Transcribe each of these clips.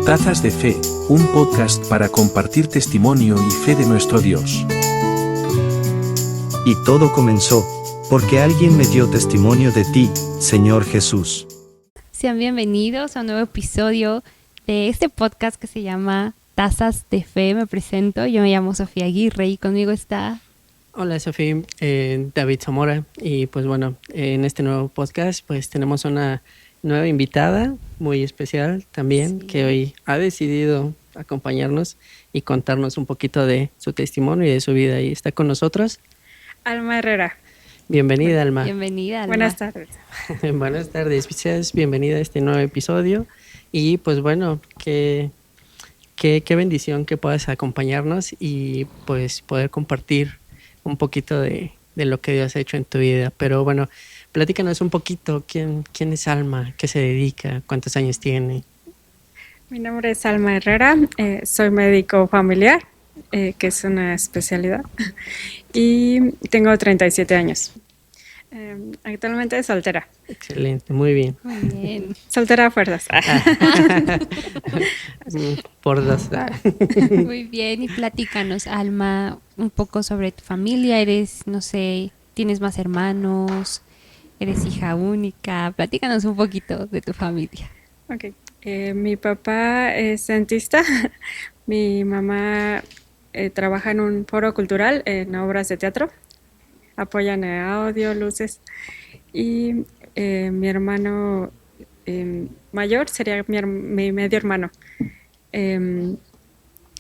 Tazas de Fe, un podcast para compartir testimonio y fe de nuestro Dios. Y todo comenzó porque alguien me dio testimonio de ti, Señor Jesús. Sean bienvenidos a un nuevo episodio de este podcast que se llama Tazas de Fe. Me presento, yo me llamo Sofía Aguirre y conmigo está... Hola Sofía, David Zamora, y pues bueno, en este nuevo podcast pues tenemos una nueva invitada muy especial también, Sí. que hoy ha decidido acompañarnos y contarnos un poquito de su testimonio y de su vida, y está con nosotros. Alma Herrera. Bienvenida, Alma. Bienvenida, Alma. Buenas tardes. Buenas tardes, seas bienvenida a este nuevo episodio, y pues bueno, qué bendición que puedas acompañarnos y pues poder compartir un poquito de lo que Dios ha hecho en tu vida. Pero bueno, platícanos un poquito, ¿quién es Alma? ¿Qué se dedica? ¿Cuántos años tiene? Mi nombre es Alma Herrera, soy médico familiar, que es una especialidad, y tengo 37 años. Actualmente soltera. Excelente, muy bien. Muy bien. Soltera a fuerzas. Por dos. Muy bien, y platícanos, Alma, un poco sobre tu familia. Eres, no sé, ¿tienes más hermanos? ¿Eres hija única? Platícanos un poquito de tu familia. Ok. Mi papá es dentista, mi mamá trabaja en un foro cultural en obras de teatro, apoyan audio, luces, y mi hermano mayor sería mi medio hermano.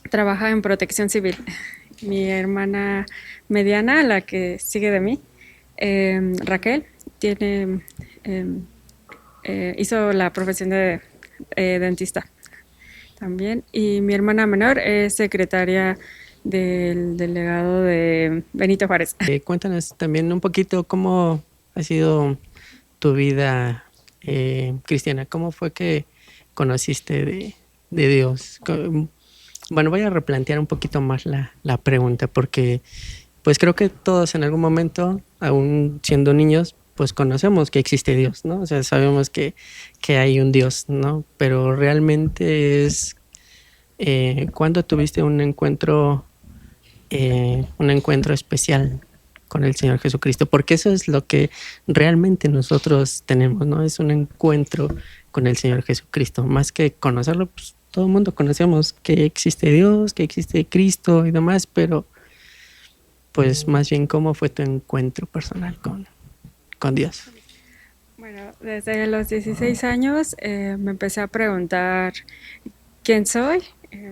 Trabaja en protección civil. Mi hermana mediana, la que sigue de mí, Raquel, hizo la profesión de dentista también. Y mi hermana menor es secretaria del delegado de Benito Juárez. Cuéntanos también un poquito cómo ha sido tu vida cristiana. ¿Cómo fue que conociste de Dios? Bueno, voy a replantear un poquito más la pregunta, porque pues creo que todos en algún momento, aún siendo niños, pues conocemos que existe Dios, ¿no? O sea, sabemos que hay un Dios, ¿no? Pero realmente es cuando tuviste un encuentro especial con el Señor Jesucristo, porque eso es lo que realmente nosotros tenemos, ¿no? Es un encuentro con el Señor Jesucristo. Más que conocerlo, pues todo el mundo conocemos que existe Dios, que existe Cristo y demás, pero pues más bien cómo fue tu encuentro personal con Dios. Bueno, desde los 16 años me empecé a preguntar quién soy,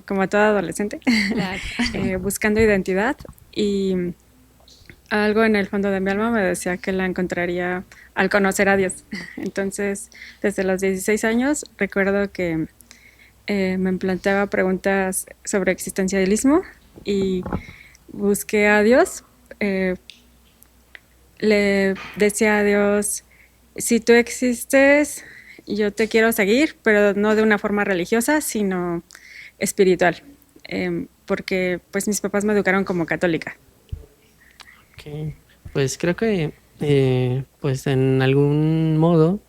como toda adolescente, Claro. buscando identidad, y algo en el fondo de mi alma me decía que la encontraría al conocer a Dios. Entonces, desde los 16 años recuerdo que me planteaba preguntas sobre existencialismo y busqué a Dios. Le decía a Dios, si tú existes, yo te quiero seguir, pero no de una forma religiosa, sino espiritual, porque pues mis papás me educaron como católica. Okay. Pues creo que pues en algún modo,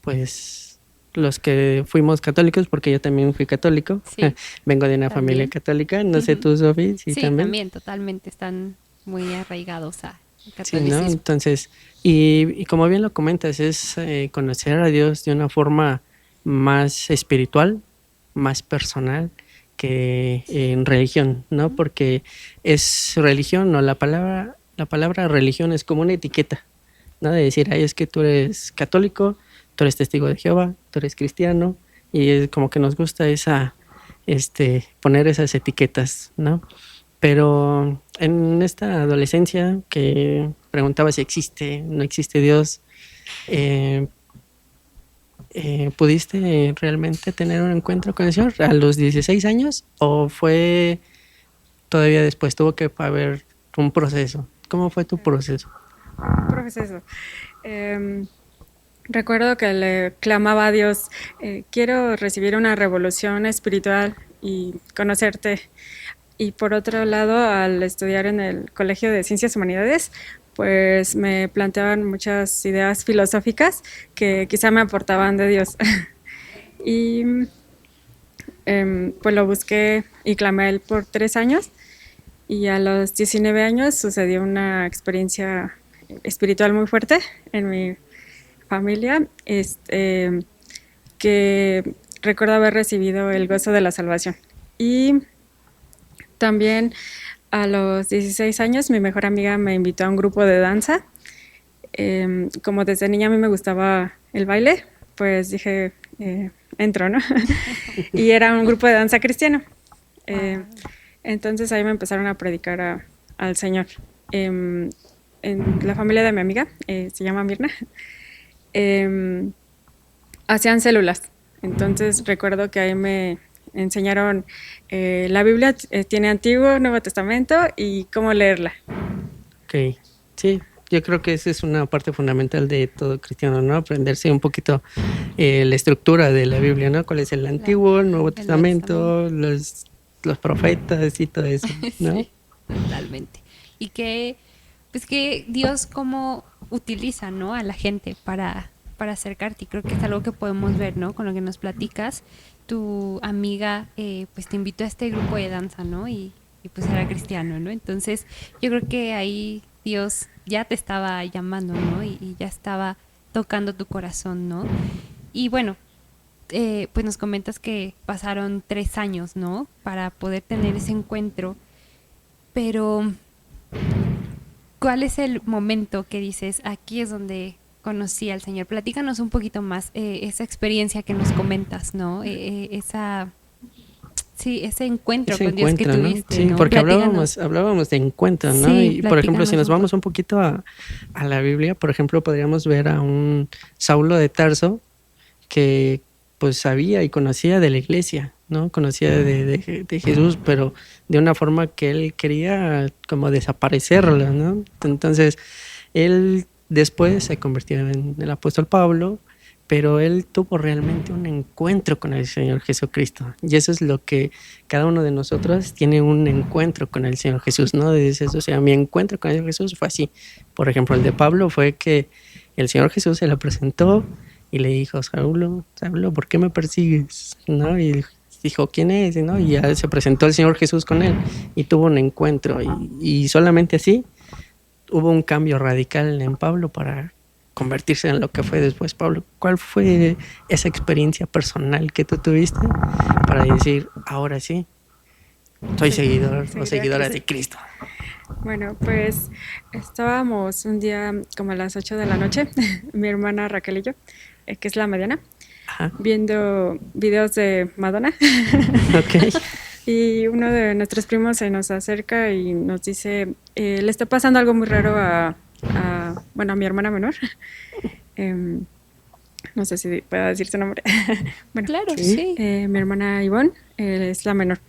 pues los que fuimos católicos, porque yo también fui católico, Sí. vengo de una También. familia católica, no sé tú, Sofía, Sí, también totalmente están muy arraigados al Sí, catolicismo. ¿no? Entonces, y como bien lo comentas, es conocer a Dios de una forma más espiritual, más personal que en religión, ¿no? Porque es religión, ¿no? La palabra religión es como una etiqueta, ¿no? De decir, ay, es que tú eres católico, tú eres testigo de Jehová, tú eres cristiano, y es como que nos gusta poner esas etiquetas, ¿no? Pero en esta adolescencia que preguntaba si existe, no existe Dios, ¿pudiste realmente tener un encuentro con el Señor a los 16 años o fue todavía después? Tuvo que haber un proceso. ¿Cómo fue tu proceso? Proceso. Recuerdo que le clamaba a Dios, quiero recibir una revolución espiritual y conocerte. Y por otro lado, al estudiar en el Colegio de Ciencias Humanidades, pues me planteaban muchas ideas filosóficas que quizá me aportaban de Dios. Y pues lo busqué y clamé a él por 3 años, y a los 19 años sucedió una experiencia espiritual muy fuerte en mi familia, que recuerdo haber recibido el gozo de la salvación. Y también a los 16 años mi mejor amiga me invitó a un grupo de danza. Como desde niña a mí me gustaba el baile, pues dije, entro, ¿no? Y era un grupo de danza cristiano. Entonces ahí me empezaron a predicar al Señor. En la familia de mi amiga, se llama Mirna, hacían células. Entonces recuerdo que ahí me enseñaron la Biblia, tiene Antiguo, Nuevo Testamento y cómo leerla. Ok, sí, yo creo que esa es una parte fundamental de todo cristiano, ¿no? Aprenderse un poquito la estructura de la Biblia, ¿no? ¿Cuál es el Antiguo, el Nuevo Testamento, los profetas y todo eso, ¿no? Sí, totalmente. Y pues que Dios cómo utiliza, ¿no? A la gente para acercarte. Y creo que es algo que podemos ver, ¿no? Con lo que nos platicas. Tu amiga pues te invitó a este grupo de danza, ¿no? Y pues era cristiano, ¿no? Entonces yo creo que ahí Dios ya te estaba llamando, ¿no? Y ya estaba tocando tu corazón, ¿no? Y bueno, pues nos comentas que pasaron 3 años, ¿no? Para poder tener ese encuentro. Pero ¿cuál es el momento que dices, aquí es donde conocí al Señor? Platícanos un poquito más esa experiencia que nos comentas, ¿no? Ese encuentro con Dios que tuviste, ¿no? Sí, ¿no? porque hablábamos de encuentro, ¿no? Sí, y por ejemplo, si nos vamos un poquito a la Biblia, por ejemplo, podríamos ver a un Saulo de Tarso que pues sabía y conocía de la iglesia, ¿no? Conocía de Jesús, pero de una forma que él quería como desaparecerla, ¿no? Entonces, él después se convirtió en el apóstol Pablo, pero él tuvo realmente un encuentro con el Señor Jesucristo. Y eso es lo que cada uno de nosotros tiene, un encuentro con el Señor Jesús, ¿no? Dices, o sea, mi encuentro con el Señor Jesús fue así. Por ejemplo, el de Pablo fue que el Señor Jesús se lo presentó y le dijo, Saulo, ¿por qué me persigues? ¿No? Y dijo, ¿quién es? ¿No? Y ya se presentó el Señor Jesús con él y tuvo un encuentro. Y solamente así hubo un cambio radical en Pablo para convertirse en lo que fue después Pablo. ¿Cuál fue esa experiencia personal que tú tuviste para decir, ahora sí, soy seguidor o seguidora de Cristo? Bueno, pues estábamos un día como a las 8 de la noche, mi hermana Raquel y yo, que es la mediana, Ajá. viendo videos de Madonna. Ok. Y uno de nuestros primos se nos acerca y nos dice, le está pasando algo muy raro a mi hermana menor. No sé si puedo decir su nombre. Bueno, claro, sí. Mi hermana Ivonne es la menor.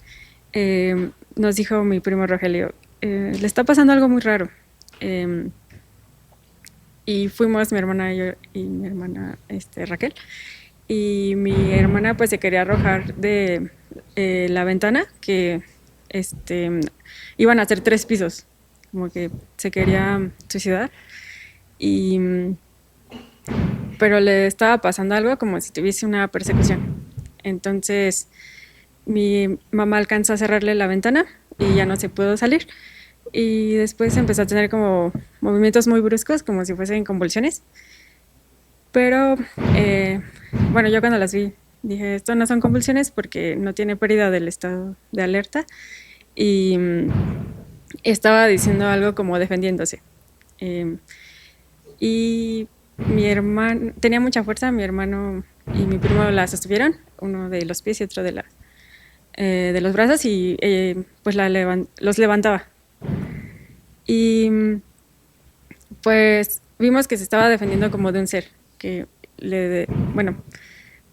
Nos dijo mi primo Rogelio, le está pasando algo muy raro. Y fuimos mi hermana y yo y mi hermana Raquel. Y mi hermana pues se quería arrojar de la ventana, que iban a hacer 3 pisos, como que se quería suicidar. Pero le estaba pasando algo como si tuviese una persecución. Entonces mi mamá alcanzó a cerrarle la ventana y ya no se pudo salir. Y después empezó a tener como movimientos muy bruscos, como si fuesen convulsiones. Pero yo cuando las vi dije, esto no son convulsiones porque no tiene pérdida del estado de alerta. Y estaba diciendo algo como defendiéndose. Y mi hermano tenía mucha fuerza, mi hermano y mi primo la sostuvieron, uno de los pies y otro de los brazos, y pues los levantaba. Y pues vimos que se estaba defendiendo como de un ser, que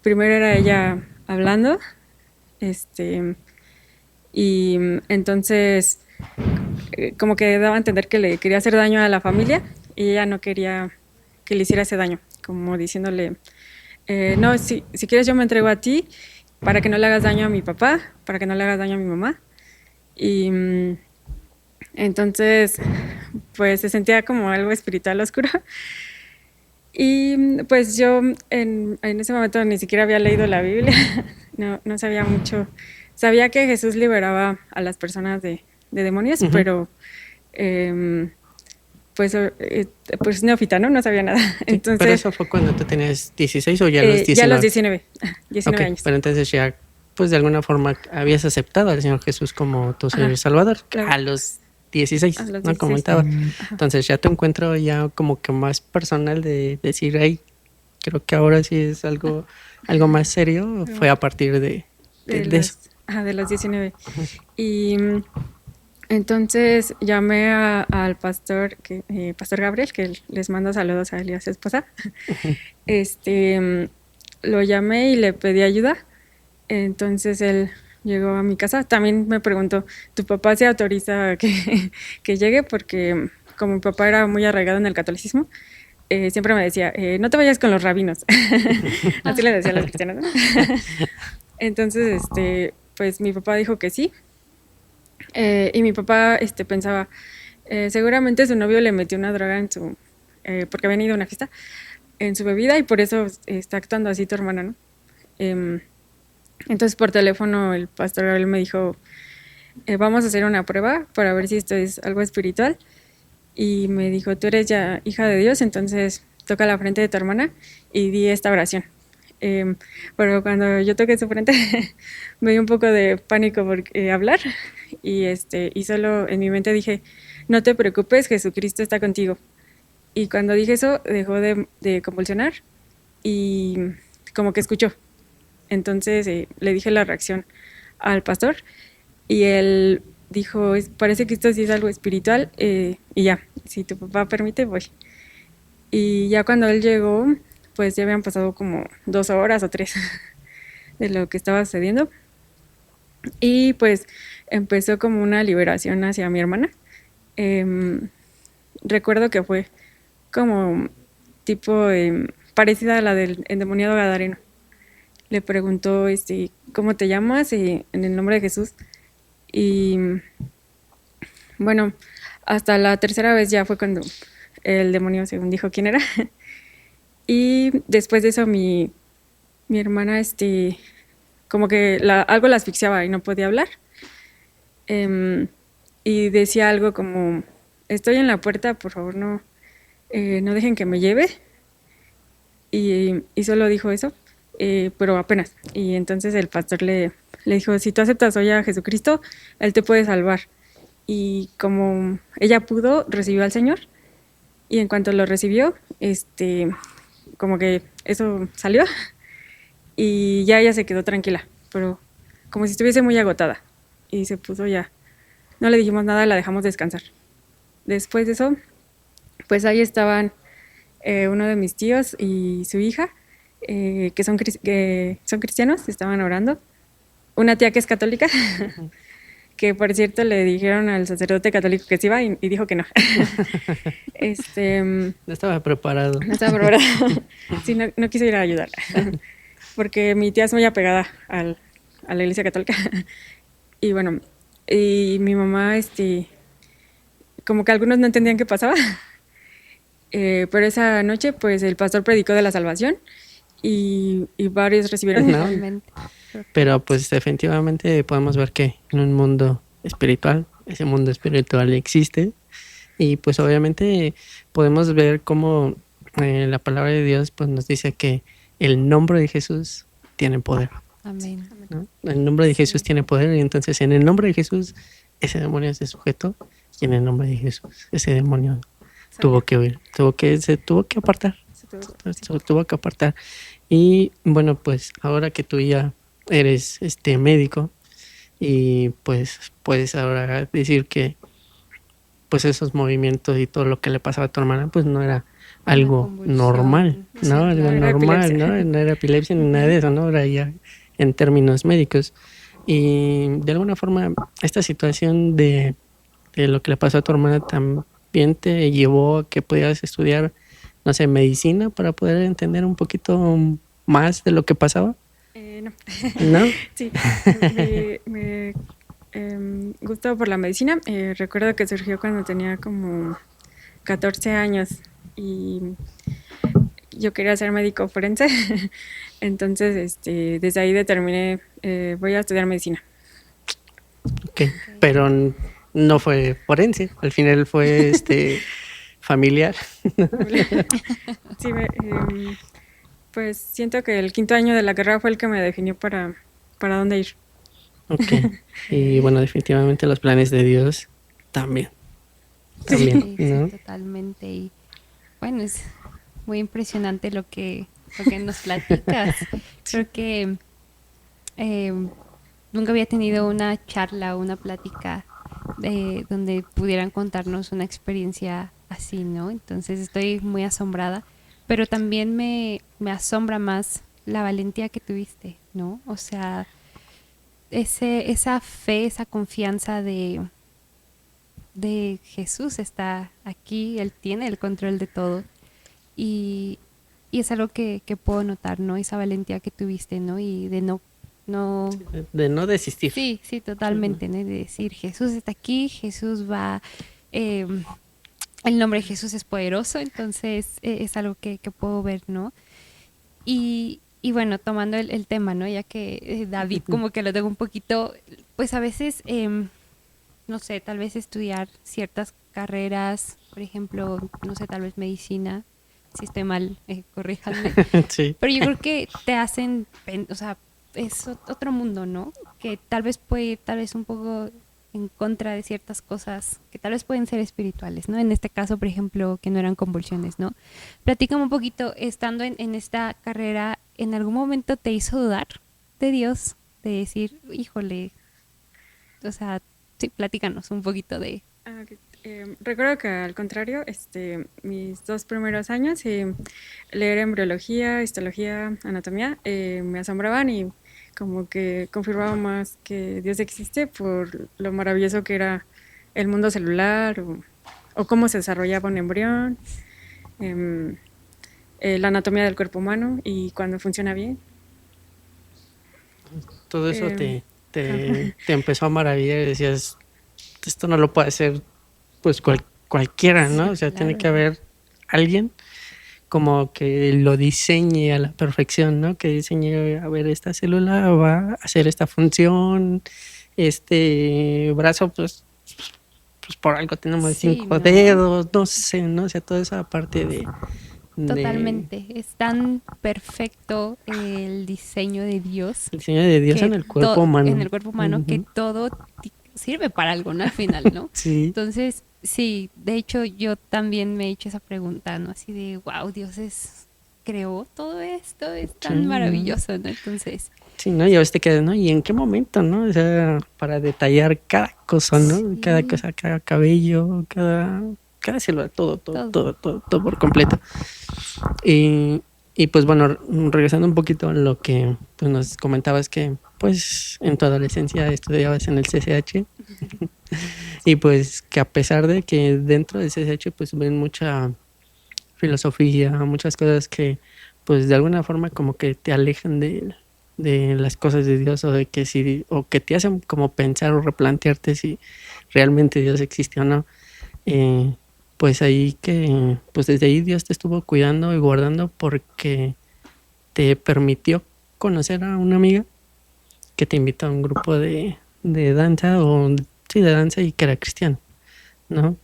primero era ella hablando, y entonces como que daba a entender que le quería hacer daño a la familia y ella no quería que le hiciera ese daño, como diciéndole, no, si quieres yo me entrego a ti para que no le hagas daño a mi papá, para que no le hagas daño a mi mamá. Y Entonces, pues se sentía como algo espiritual oscuro. Y pues yo en ese momento ni siquiera había leído la Biblia, no sabía mucho. Sabía que Jesús liberaba a las personas de demonios, pero pues neófita, ¿no? No sabía nada. Entonces, ¿Pero eso fue cuando tú tenías 16 o ya los 19? ya a los 19, 19 años. Pero entonces ya, pues de alguna forma habías aceptado al Señor Jesús como tu Señor y Salvador claro. A los 16, A los ¿no? 16. Comentaba. Entonces ya te encuentro ya como que más personal de decir, ay, creo que ahora sí es algo más serio. Fue a partir de eso. De los 19. Y entonces llamé al pastor, Pastor Gabriel, que les mando saludos a él y a su esposa. Lo llamé y le pedí ayuda. Entonces él llegó a mi casa. También me preguntó, ¿tu papá se autoriza que llegue? Porque como mi papá era muy arraigado en el catolicismo, siempre me decía, no te vayas con los rabinos. Así le decía a los cristianos, ¿no? Entonces, pues mi papá dijo que sí. Y mi papá pensaba, seguramente su novio le metió una droga en su... porque habían ido a una fiesta, en su bebida, y por eso está actuando así tu hermana, ¿no? Entonces por teléfono el pastor Gabriel me dijo, vamos a hacer una prueba para ver si esto es algo espiritual. Y me dijo, tú eres ya hija de Dios, entonces toca la frente de tu hermana y di esta oración. Pero cuando yo toqué su frente me dio un poco de pánico por hablar y solo en mi mente dije, no te preocupes, Jesucristo está contigo. Y cuando dije eso dejó de convulsionar y como que escuchó. Entonces le dije la reacción al pastor y él dijo, parece que esto sí es algo espiritual, y ya, si tu papá permite voy. Y ya cuando él llegó, pues ya habían pasado como 2 horas o 3 de lo que estaba sucediendo. Y pues empezó como una liberación hacia mi hermana. Recuerdo que fue como tipo parecida a la del endemoniado gadareno. Le preguntó, ¿cómo te llamas? En el nombre de Jesús. Y bueno, hasta la tercera vez ya fue cuando el demonio, según dijo quién era. Y después de eso mi hermana, como que algo la asfixiaba y no podía hablar. Y decía algo como, estoy en la puerta, por favor no dejen que me lleve. Y solo dijo eso, pero apenas. Y entonces el pastor le dijo, si tú aceptas hoy a Jesucristo, Él te puede salvar. Y como ella pudo, recibió al Señor. Y en cuanto lo recibió, como que eso salió y ya ella se quedó tranquila, pero como si estuviese muy agotada y se puso ya, no le dijimos nada, la dejamos descansar. Después de eso, pues ahí estaban uno de mis tíos y su hija, que son cristianos, estaban orando. Una tía que es católica, que por cierto le dijeron al sacerdote católico que se iba y dijo que no. No estaba preparado. No estaba preparado. Sí, no quiso ir a ayudar. Porque mi tía es muy apegada a la iglesia católica. Y bueno, y mi mamá, como que algunos no entendían qué pasaba. Pero esa noche, pues el pastor predicó de la salvación y varios recibieron. No, pero pues definitivamente podemos ver que en un mundo espiritual, ese mundo espiritual existe y pues obviamente podemos ver cómo la palabra de Dios pues nos dice que el nombre de Jesús tiene poder. Amén. ¿No? El nombre de Jesús tiene poder y entonces en el nombre de Jesús ese demonio se sujetó y en el nombre de Jesús ese demonio tuvo que huir, se tuvo que apartar. Y bueno, pues ahora que tú ya eres médico y pues puedes ahora decir que pues esos movimientos y todo lo que le pasaba a tu hermana pues no era algo normal, ¿no? Sí, Algo no era normal, epilepsia. ¿no? No era epilepsia ni nada de eso, ¿no? Era ya en términos médicos. Y de alguna forma esta situación de lo que le pasó a tu hermana también te llevó a que pudieras estudiar, no sé, medicina para poder entender un poquito más de lo que pasaba. No. ¿No? Sí, gusto por la medicina. Recuerdo que surgió cuando tenía como 14 años y yo quería ser médico forense. Entonces, desde ahí determiné, voy a estudiar medicina. Ok, pero no fue forense, al final fue familiar. Sí, pues siento que el quinto año de la carrera fue el que me definió para dónde ir. Ok, y bueno, definitivamente los planes de Dios también, Sí, ¿no? sí, totalmente. Y bueno, es muy impresionante lo que nos platicas. Creo que eh, nunca había tenido una charla o una plática donde pudieran contarnos una experiencia así, ¿no? Entonces estoy muy asombrada, pero también me asombra más la valentía que tuviste, ¿no? O sea, esa fe, esa confianza de Jesús está aquí, Él tiene el control de todo y, y es algo que puedo notar, ¿no? Esa valentía que tuviste, ¿no? Y de no, De no desistir. sí, sí, totalmente, ¿no? De decir, Jesús está aquí, Jesús va, eh, el nombre de Jesús es poderoso, entonces es algo que puedo ver, ¿no? Y bueno, tomando el tema, ¿no? Ya que David como que lo tengo un poquito, pues a veces, no sé, tal vez estudiar ciertas carreras, por ejemplo, no sé, tal vez medicina, si estoy mal, corríjanme. Sí. Pero yo creo que te hacen, o sea, es otro mundo, ¿no? Que tal vez puede, tal vez un poco en contra de ciertas cosas que tal vez pueden ser espirituales, ¿no? En este caso, por ejemplo, que no eran convulsiones, ¿no? Platícame un poquito, estando en esta carrera, ¿en algún momento te hizo dudar de Dios? De decir, híjole, o sea, sí, platícanos un poquito de... Ok. Recuerdo que al contrario, mis 2 primeros años, leer embriología, histología, anatomía, me asombraban y como que confirmaba más que Dios existe por lo maravilloso que era el mundo celular o cómo se desarrollaba un embrión, em, la anatomía del cuerpo humano y cuando funciona bien. Todo eso Em, te empezó a maravillar y decías, esto no lo puede hacer pues cualquiera, ¿no? Sí, O sea, tiene claro. que haber alguien como que lo diseñe a la perfección, ¿no? Que diseñe, a ver, esta célula va a hacer esta función, este brazo, pues por algo tenemos Sí, 5 ¿no? dedos, no sé, ¿no? O sea, toda esa parte de Totalmente. Es tan perfecto el diseño de Dios diseño de Dios en que el cuerpo en humano. el cuerpo humano que Ujú. todo sirve para algo, ¿no? Al final, ¿no? Sí, Entonces, sí, de hecho yo también me he hecho esa pregunta, ¿no? Así de, wow, creó todo esto, es sí, tan ¿no? maravilloso, ¿no? Entonces, Sí, ¿no? Y a veces te quedas, ¿no? ¿Y en qué momento, no? O sea, para detallar cada cosa, ¿no? Cada sí, cosa, cada cabello, cada célula, todo, todo, todo. todo, todo, todo por completo. Y pues bueno, regresando un poquito a lo que pues, nos comentabas que pues en tu adolescencia estudiabas en el CCH y pues que a pesar de que dentro del CCH pues ven mucha filosofía, muchas cosas que pues de alguna forma como que te alejan de las cosas de Dios o de que si o que te hacen como pensar o replantearte si realmente Dios existe o no. Eh, pues ahí que pues desde ahí Dios te estuvo cuidando y guardando porque te permitió conocer a una amiga que te invitó a un grupo de danza o sí de danza y que era cristiano, ¿no?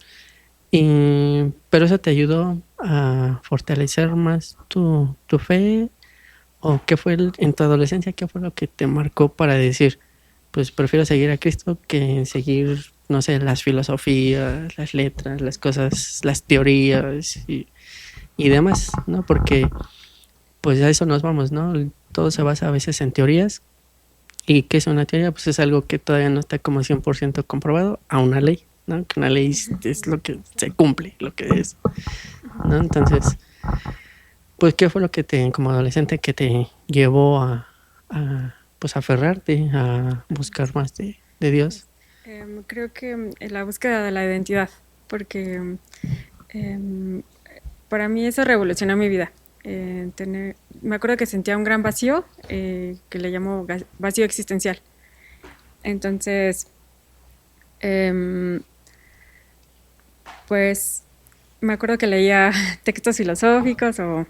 Pero eso te ayudó a fortalecer más tu fe o qué fue en tu adolescencia, qué fue lo que te marcó para decir, pues prefiero seguir a Cristo que seguir, no sé, las filosofías, las letras, las cosas, las teorías y demás, ¿no? Porque pues a eso nos vamos, ¿no? Todo se basa a veces en teorías. ¿Y qué es una teoría? Pues es algo que todavía no está como 100% comprobado a una ley, ¿no? Que una ley es lo que se cumple, lo que es, ¿no? Entonces, pues, ¿qué fue lo que como adolescente, que te llevó pues, aferrarte, a buscar más de Dios? Creo que la búsqueda de la identidad, porque em, para mí eso revolucionó mi vida. Me acuerdo que sentía un gran vacío que le llamo vacío existencial. Entonces, Em, pues me acuerdo que leía textos filosóficos o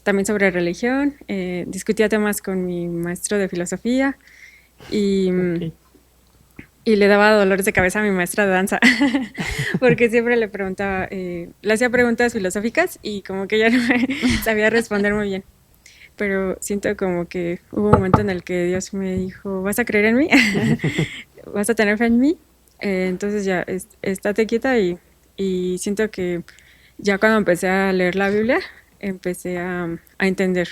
también sobre religión, discutía temas con mi maestro de filosofía y, Ok. y le daba dolores de cabeza a mi maestra de danza, porque siempre le preguntaba, le hacía preguntas filosóficas y como que ella no me sabía responder muy bien. Pero siento como que hubo un momento en el que Dios me dijo, ¿vas a creer en mí? ¿Vas a tener fe en mí? Entonces ya, estate quieta y siento que ya cuando empecé a leer la Biblia, empecé a entender.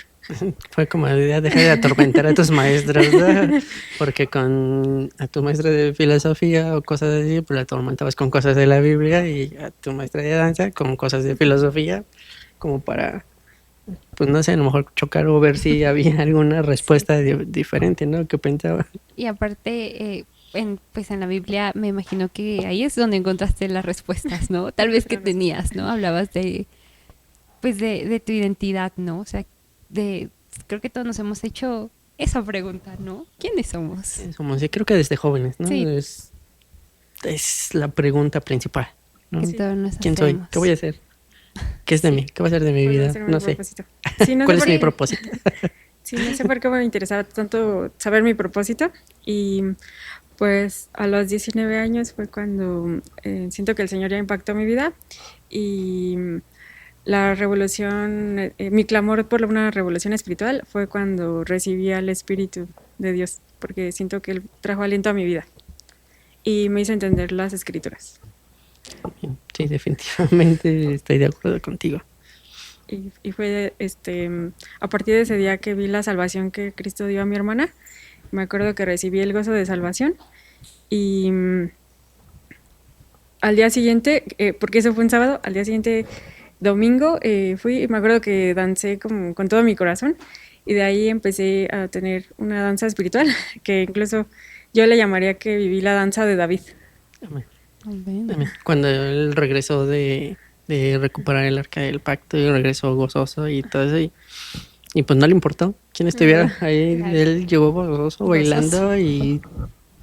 Fue como ya deja de atormentar a tus maestros, ¿no? Porque con a tu maestra de filosofía o cosas así, pues la atormentabas con cosas de la Biblia y a tu maestra de danza con cosas de filosofía, como para, pues no sé, a lo mejor chocar o ver si había alguna respuesta diferente, ¿no? Que pensaba. Y aparte, pues en la Biblia me imagino que ahí es donde encontraste las respuestas, ¿no? Tal vez que tenías, ¿no? Hablabas de, pues de tu identidad, ¿no? O sea, creo que todos nos hemos hecho esa pregunta, ¿no? ¿Quiénes somos? Somos, sí, creo que desde jóvenes, ¿no? Sí. Es la pregunta principal, ¿no? Que todos nos ¿Quién soy? hacemos. ¿Qué voy a hacer? ¿Qué es de mí? ¿Qué va a ser de mi ¿Cuál va a vida? ser mi No sé. propósito? Sí, no sé ¿Cuál es por mi qué- propósito? Sí, no sé por qué me interesaba tanto saber mi propósito y pues a los 19 años fue cuando siento que el Señor ya impactó mi vida y la revolución, mi clamor por una revolución espiritual fue cuando recibí al Espíritu de Dios, porque siento que Él trajo aliento a mi vida y me hizo entender las Escrituras. Sí, definitivamente estoy de acuerdo contigo. Y fue a partir de ese día que vi la salvación que Cristo dio a mi hermana, me acuerdo que recibí el gozo de salvación y al día siguiente, porque eso fue un sábado, al día siguiente, domingo, fui y me acuerdo que dancé como con todo mi corazón y de ahí empecé a tener una danza espiritual que incluso yo le llamaría que viví la danza de David. Amén. Bueno. Amén. Cuando él regresó de recuperar el arca del pacto y regresó gozoso y todo eso, y pues no le importó quién estuviera ahí, Claro. él llegó gozoso, bailando y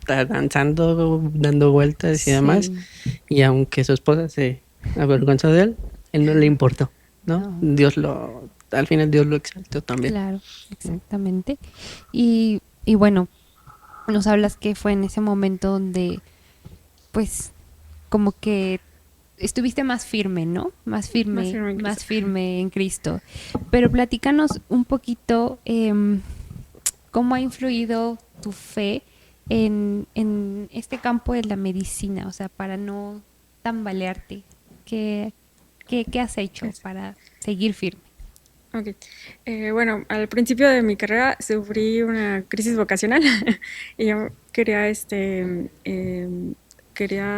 danzando, dando vueltas y demás, Sí. y aunque su esposa se avergonzó de él no le importó, ¿no? No. Al final Dios lo exaltó también. Claro, exactamente. Y bueno, nos hablas que fue en ese momento donde, pues, como que estuviste más firme, ¿no? Más firme, Más firme en más Cristo. firme en Cristo. Pero platícanos un poquito cómo ha influido tu fe en este campo de la medicina, o sea, para no tambalearte. ¿Qué has hecho para seguir firme? Ok. Bueno, al principio de mi carrera sufrí una crisis vocacional y yo quería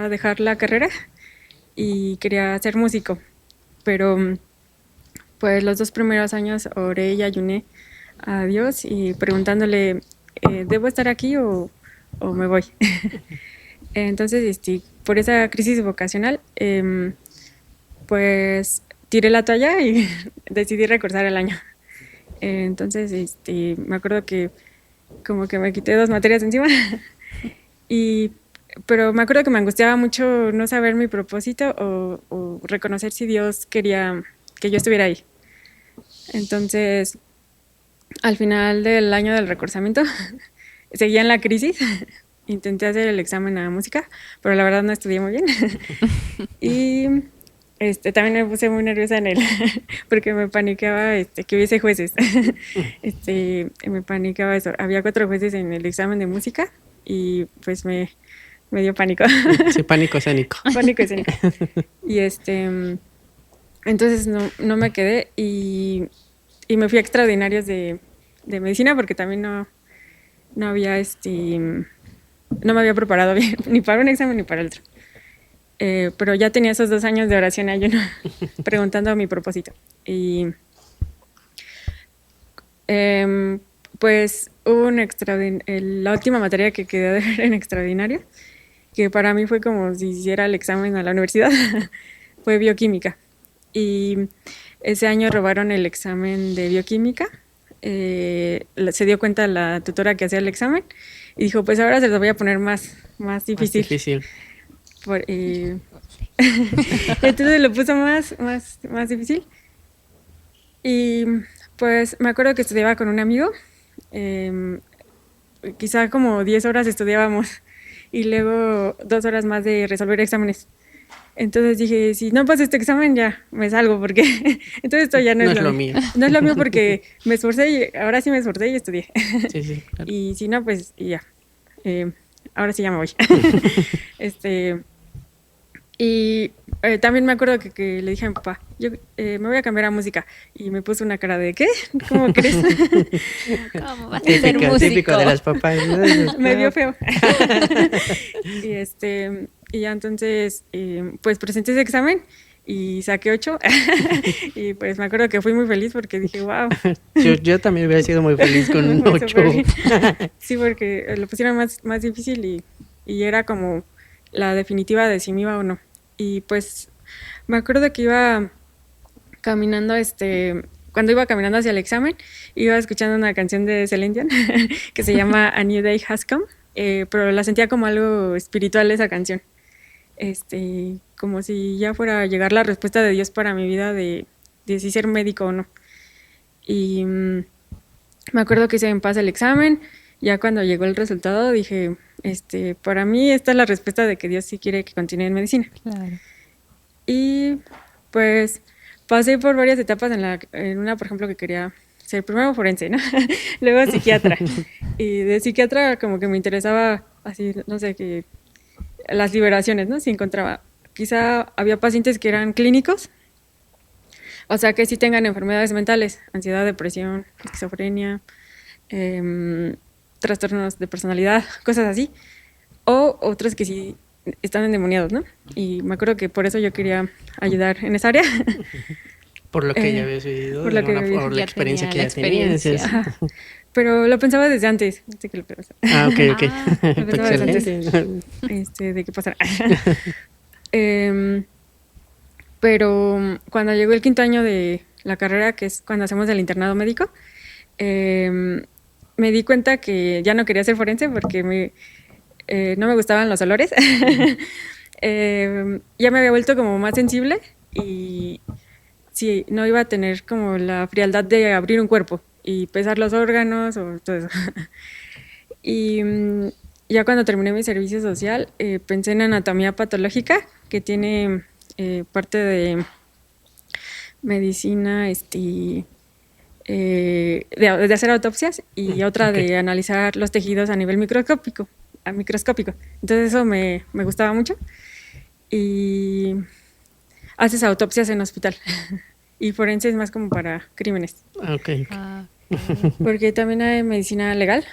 dejar la carrera y quería ser músico, pero pues los 2 primeros años oré y ayuné a Dios y preguntándole, ¿debo estar aquí o me voy? Entonces, por esa crisis vocacional, pues tiré la toalla y decidí recursar el año. Entonces, me acuerdo que como que me quité 2 materias de encima pero me acuerdo que me angustiaba mucho no saber mi propósito o reconocer si Dios quería que yo estuviera ahí. Entonces, al final del año del recursamiento, seguía en la crisis. Intenté hacer el examen a música, pero la verdad no estudié muy bien. Y también me puse muy nerviosa en él, porque me paniqueaba que hubiese jueces. Me paniqueaba eso. Había 4 jueces en el examen de música y pues me dio pánico. Sí, pánico escénico. Pánico escénico. Y entonces no me quedé y me fui a extraordinarios de medicina porque también no había no me había preparado bien ni para un examen ni para el otro. Pero ya tenía esos 2 años de oración y ayuno preguntando mi propósito. Y pues hubo la última materia que quedé de ver en extraordinario, que para mí fue como si hiciera el examen a la universidad, fue bioquímica. Y ese año robaron el examen de bioquímica. Se dio cuenta la tutora que hacía el examen y dijo, pues ahora se lo voy a poner más difícil. Más difícil. Entonces lo puso más difícil. Y pues me acuerdo que estudiaba con un amigo, quizá como 10 horas estudiábamos y luego 2 horas más de resolver exámenes. Entonces dije, si no paso este examen ya me salgo porque entonces esto ya no es lo mío. No es lo mío porque me esforcé y ahora sí me esforcé y estudié. Sí, claro. Y si no, pues y ya. Ahora sí ya me voy. Y también me acuerdo que le dije a mi papá, yo me voy a cambiar a música. Y me puso una cara de, ¿qué? ¿Cómo crees? ¿Cómo vas a ser músico? Típico de las papás. Me vio feo. Y ya entonces, pues presenté ese examen y saqué 8. Y pues me acuerdo que fui muy feliz porque dije, wow. Yo también hubiera sido muy feliz con un 8. Sí, porque lo pusieron más difícil y era como la definitiva de si me iba o no. Y pues me acuerdo que iba caminando, cuando iba caminando hacia el examen, iba escuchando una canción de Celine Dion que se llama A New Day Has Come, pero la sentía como algo espiritual esa canción. Como si ya fuera a llegar la respuesta de Dios para mi vida de si ser médico o no. Y me acuerdo que hice en paz el examen. Ya cuando llegó el resultado dije, para mí esta es la respuesta de que Dios sí quiere que continúe en medicina. Claro. Y pues pasé por varias etapas en una, por ejemplo, que quería ser primero forense, ¿no? Luego psiquiatra. Y de psiquiatra como que me interesaba así, no sé, que las liberaciones, ¿no? Si encontraba, quizá había pacientes que eran clínicos, o sea, que sí tengan enfermedades mentales, ansiedad, depresión, esquizofrenia, trastornos de personalidad, cosas así, o otros que sí están endemoniados, ¿no? Y me acuerdo que por eso yo quería ayudar en esa área. Por lo que ya habías vivido, por la experiencia que ya tenías. Pero lo pensaba desde antes. Que lo ok. Lo pensaba desde antes de que pasara. Pero cuando llegó el 5º año de la carrera, que es cuando hacemos el internado médico, me di cuenta que ya no quería ser forense porque no me gustaban los olores. Ya me había vuelto como más sensible y sí, no iba a tener como la frialdad de abrir un cuerpo y pesar los órganos o todo eso. Y ya cuando terminé mi servicio social, pensé en anatomía patológica, que tiene parte de medicina, de hacer autopsias y otra de analizar los tejidos a nivel microscópico. Entonces eso me gustaba mucho. Y haces autopsias en hospital. Y forense es más como para crímenes. Okay. Porque también hay medicina legal.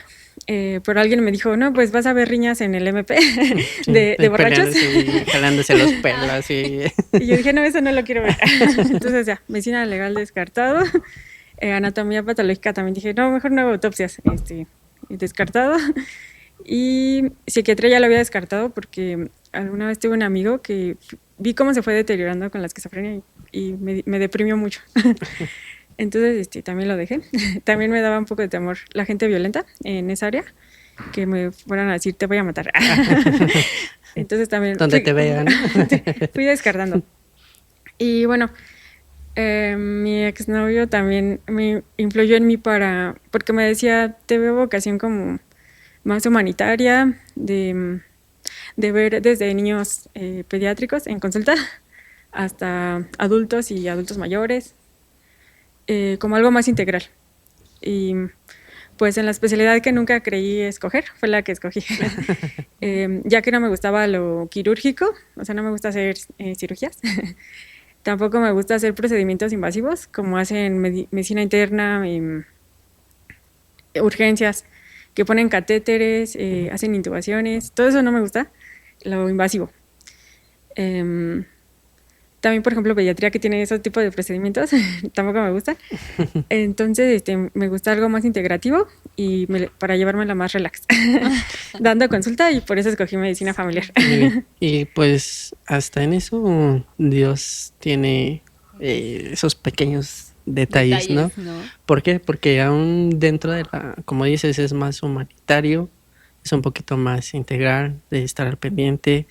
Pero alguien me dijo, no, pues vas a ver riñas en el MP de borrachos. Y jalándose los pelos. Y yo dije, no, eso no lo quiero ver. Entonces ya, medicina legal descartado. Anatomía patológica también dije, no, mejor no hago autopsias. Descartado. Y psiquiatría ya lo había descartado porque alguna vez tuve un amigo que vi cómo se fue deteriorando con la esquizofrenia y me deprimió mucho. Entonces también lo dejé. También me daba un poco de temor la gente violenta en esa área, que me fueran a decir te voy a matar. Entonces también donde te vean. Fui descartando. Y bueno, mi exnovio también me influyó en mí porque me decía, te veo vocación como más humanitaria, de ver desde niños pediátricos en consulta hasta adultos y adultos mayores, como algo más integral. Y pues en la especialidad que nunca creí escoger, fue la que escogí. Ya que no me gustaba lo quirúrgico, o sea, no me gusta hacer cirugías. Tampoco me gusta hacer procedimientos invasivos, como hacen medicina interna, urgencias, que ponen catéteres, hacen intubaciones, todo eso no me gusta, lo invasivo. También, por ejemplo, pediatría, que tiene ese tipo de procedimientos, tampoco me gusta. Entonces, me gusta algo más integrativo y para llevármela más relax, dando consulta, y por eso escogí medicina familiar. Y pues hasta en eso Dios tiene esos pequeños detalles, ¿no? ¿Por qué? Porque aún dentro de como dices, es más humanitario, es un poquito más integral, de estar al pendiente,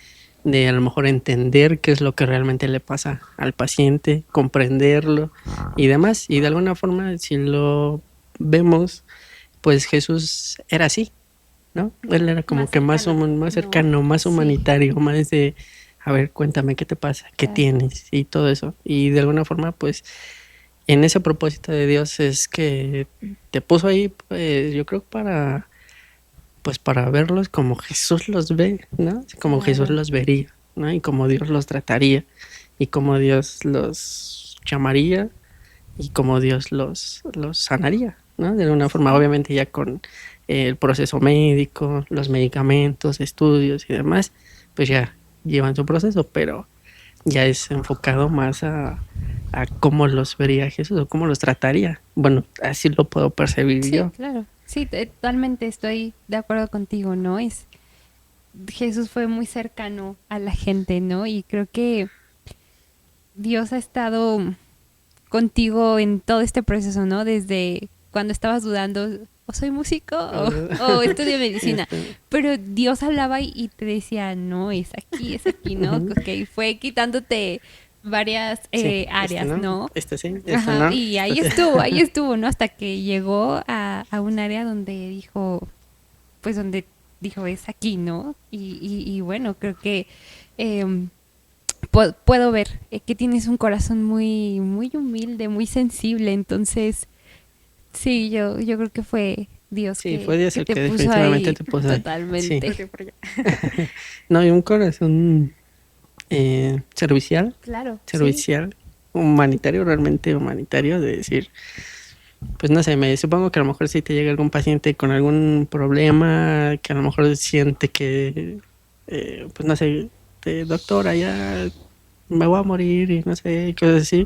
de a lo mejor entender qué es lo que realmente le pasa al paciente, comprenderlo y demás. Y de alguna forma, si lo vemos, pues Jesús era así, ¿no? Él era como Más que más, cercano, más ¿no? cercano, más Sí. humanitario, más de, a ver, cuéntame qué te pasa, qué Claro. tienes y todo eso. Y de alguna forma, pues, en ese propósito de Dios es que te puso ahí, pues, yo creo pues para verlos como Jesús los ve, ¿no? Como Jesús Claro. los vería, ¿no? Y como Dios los trataría, y como Dios los llamaría, y como Dios los sanaría, ¿no? De alguna forma, obviamente ya con el proceso médico, los medicamentos, estudios y demás, pues ya llevan su proceso, pero ya es enfocado más a cómo los vería Jesús o cómo los trataría. Bueno, así lo puedo percibir Sí, yo. claro. Sí, totalmente estoy de acuerdo contigo, ¿no? Jesús fue muy cercano a la gente, ¿no? Y creo que Dios ha estado contigo en todo este proceso, ¿no? Desde cuando estabas dudando, o soy músico o estudio medicina. Pero Dios hablaba y te decía, no, es aquí, ¿no? Ok, fue quitándote varias Sí, áreas, ¿no? Sí, Ajá, no. y ahí estuvo, ¿no? Hasta que llegó a un área donde dijo, pues donde dijo, es aquí, ¿no? Y bueno, creo que puedo ver que tienes un corazón muy, muy humilde, muy sensible, entonces sí, yo creo que fue Dios Sí, fue Dios que el te que puso definitivamente ahí te puso ahí. Sí. totalmente. Porque por allá. No, y un corazón servicial, Claro, sí. humanitario, realmente humanitario, de decir, pues no sé, me supongo que a lo mejor si te llega algún paciente con algún problema, que a lo mejor siente que, pues no sé, doctora, ya me voy a morir y no sé, cosas así,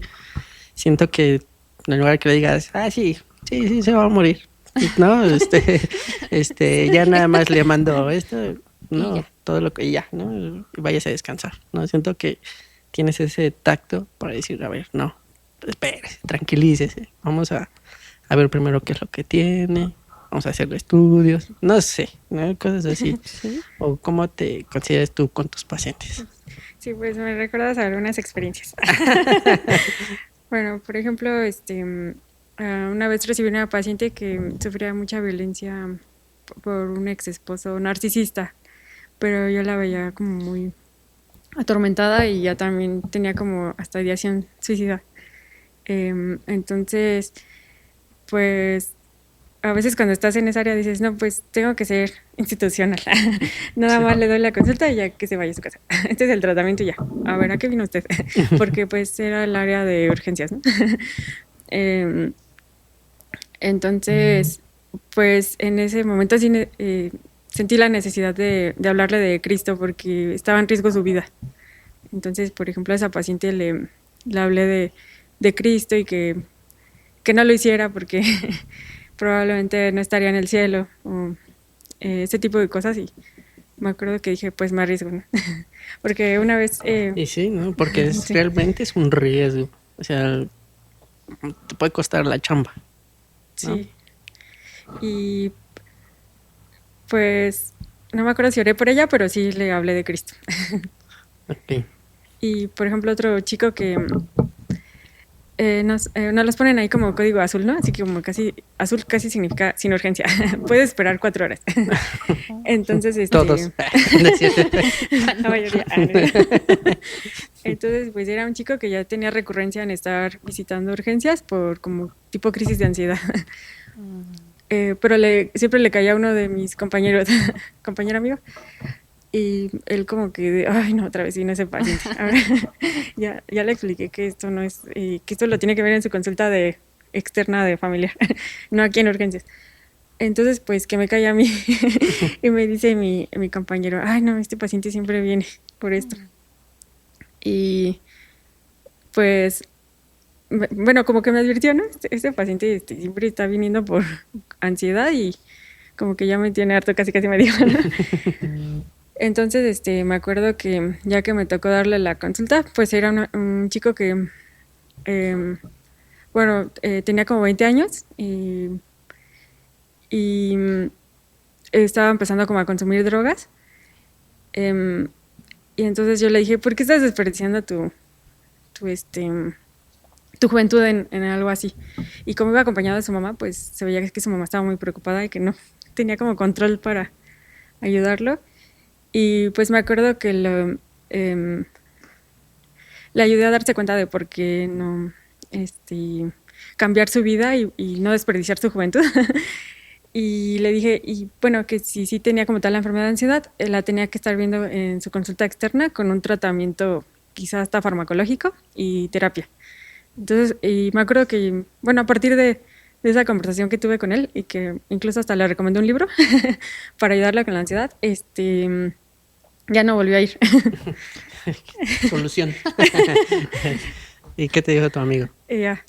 siento que en lugar de que le digas, sí, se va a morir, no, ya nada más le mando esto, Y no, ya. todo lo que ya, ¿no? Y vayas a descansar, ¿no? Siento que tienes ese tacto para decir, a ver, no, espérese, tranquilícese, vamos a ver primero qué es lo que tiene, vamos a hacerle estudios, no sé, ¿no? Cosas así. Sí. O cómo te consideras tú con tus pacientes. Sí, pues me recuerdas algunas experiencias. Bueno, por ejemplo, una vez recibí una paciente que sufría mucha violencia por un ex esposo narcisista, pero yo la veía como muy atormentada y ya también tenía como hasta ideación suicida. Entonces, pues a veces cuando estás en esa área dices, no, pues tengo que ser institucional. Nada más le doy la consulta y ya que se vaya a su casa. Este es el tratamiento y ya. A ver, ¿a qué vino usted? Porque pues era el área de urgencias, ¿no? Em, entonces, pues en ese momento sí, sentí la necesidad de hablarle de Cristo porque estaba en riesgo su vida. Entonces, por ejemplo, a esa paciente le hablé de Cristo y que no lo hiciera porque probablemente no estaría en el cielo o ese tipo de cosas y me acuerdo que dije, pues me arriesgo, ¿no? Porque una vez... Y sí, ¿no? Porque sí, realmente es un riesgo. O sea, te puede costar la chamba. ¿No? sí. Y pues no me acuerdo si oré por ella, pero sí le hablé de Cristo. Ok. Y por ejemplo, otro chico que nos los ponen ahí como código azul, ¿no? Así que como casi, azul casi significa sin urgencia. Puedes esperar 4 horas. Entonces, Todos. la mayoría. Entonces, pues era un chico que ya tenía recurrencia en estar visitando urgencias por como tipo crisis de ansiedad. Pero siempre le caía a uno de mis compañeros, compañero amigo, y él como que, ay no, otra vez vino ese paciente. Ahora, ya le expliqué que esto no es, que esto lo tiene que ver en su consulta externa de familiar, no aquí en urgencias. Entonces, pues que me cae a mí y me dice mi compañero, ay no, este paciente siempre viene por esto. Y pues, bueno, como que me advirtió, ¿no? Este paciente siempre está viniendo por ansiedad y como que ya me tiene harto, casi me dijo, ¿no? Entonces, me acuerdo que ya que me tocó darle la consulta, pues era un chico que, bueno, tenía como 20 años y estaba empezando como a consumir drogas. Y entonces yo le dije, ¿por qué estás desperdiciando tu juventud en algo así? Y como iba acompañado de su mamá, pues se veía que su mamá estaba muy preocupada y que no tenía como control para ayudarlo. Y pues me acuerdo que le ayudé a darse cuenta de por qué no cambiar su vida y no desperdiciar su juventud. Y le dije, y bueno, que si sí tenía como tal la enfermedad de ansiedad, la tenía que estar viendo en su consulta externa con un tratamiento quizás hasta farmacológico y terapia. Entonces, y me acuerdo que, bueno, a partir de esa conversación que tuve con él y que incluso hasta le recomendé un libro para ayudarle con la ansiedad, ya no volvió a ir. Solución. ¿Y qué te dijo tu amigo? Y ya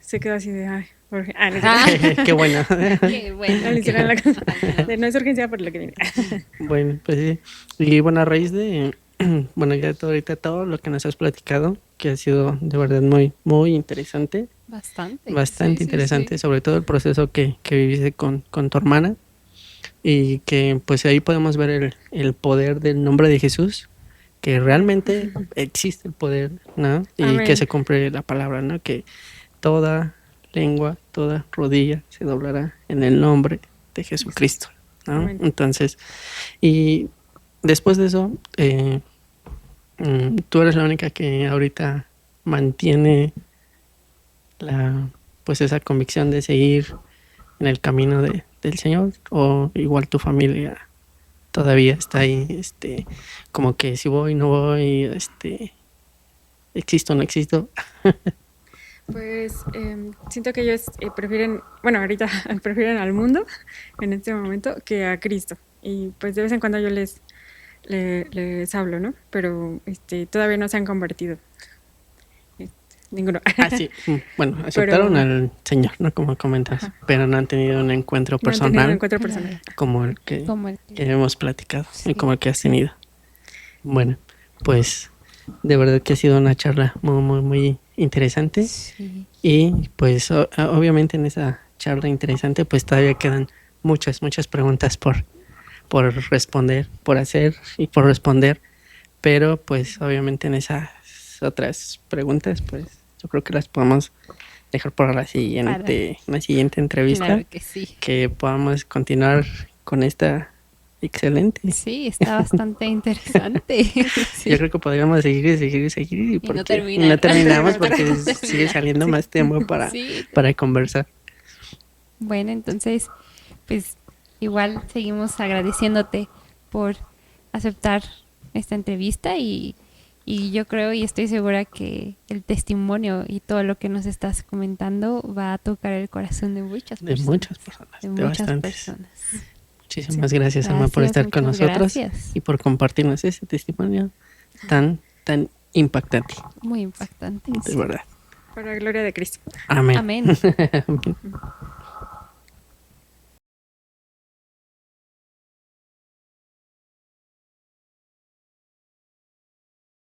se quedó así de, ay, no sé. Qué bueno. Qué bueno. No le hicieron la cosa. No es urgencia por lo que viene. Bueno, pues sí. Y bueno, a raíz de, bueno, ya ahorita todo lo que nos has platicado, que ha sido de verdad muy, muy interesante. Bastante. Bastante Sí, sí, interesante, sí. sobre todo el proceso que viviste con tu hermana. Y que pues ahí podemos ver el poder del nombre de Jesús, que realmente existe el poder, ¿no? Y Amén. que se cumple la palabra, ¿no? Que toda lengua, toda rodilla se doblará en el nombre de Jesucristo, ¿no? Amén. Entonces, y después de eso, tú eres la única que ahorita mantiene pues esa convicción de seguir en el camino del Señor, o igual tu familia todavía está ahí, como que si voy, no voy, existo, no existo. Pues siento que ellos prefieren, bueno, ahorita prefieren al mundo en este momento que a Cristo. Y pues de vez en cuando yo les hablo, ¿no? Pero todavía no se han convertido. Ninguno. Ah, sí. Bueno, aceptaron al Señor, ¿no? Como comentas, pero no han tenido un encuentro No han tenido personal un encuentro personal. como el que Como el que hemos platicado y Sí. como el que has tenido. Bueno, pues de verdad que ha sido una charla muy, muy, muy interesante. Sí. Y pues obviamente en esa charla interesante pues todavía quedan muchas, muchas preguntas por responder, por hacer y por responder. Pero pues obviamente en esas otras preguntas pues yo creo que las podemos dejar para la siguiente entrevista. Claro que sí. Que podamos continuar con esta excelente. Sí, está bastante interesante. Sí. Yo creo que podríamos seguir y no porque terminar. no terminamos porque No sigue terminar. saliendo más tiempo Sí. para conversar. Bueno, entonces, pues igual seguimos agradeciéndote por aceptar esta entrevista y yo creo y estoy segura que el testimonio y todo lo que nos estás comentando va a tocar el corazón de muchas De personas. muchas personas, De de muchas bastantes. personas. Muchísimas gracias, Alma, por Gracias, estar con muchas nosotros gracias. y por compartirnos ese testimonio tan impactante, Muy impactante. de verdad. Para la gloria de Cristo. Amén. Amén. Amén.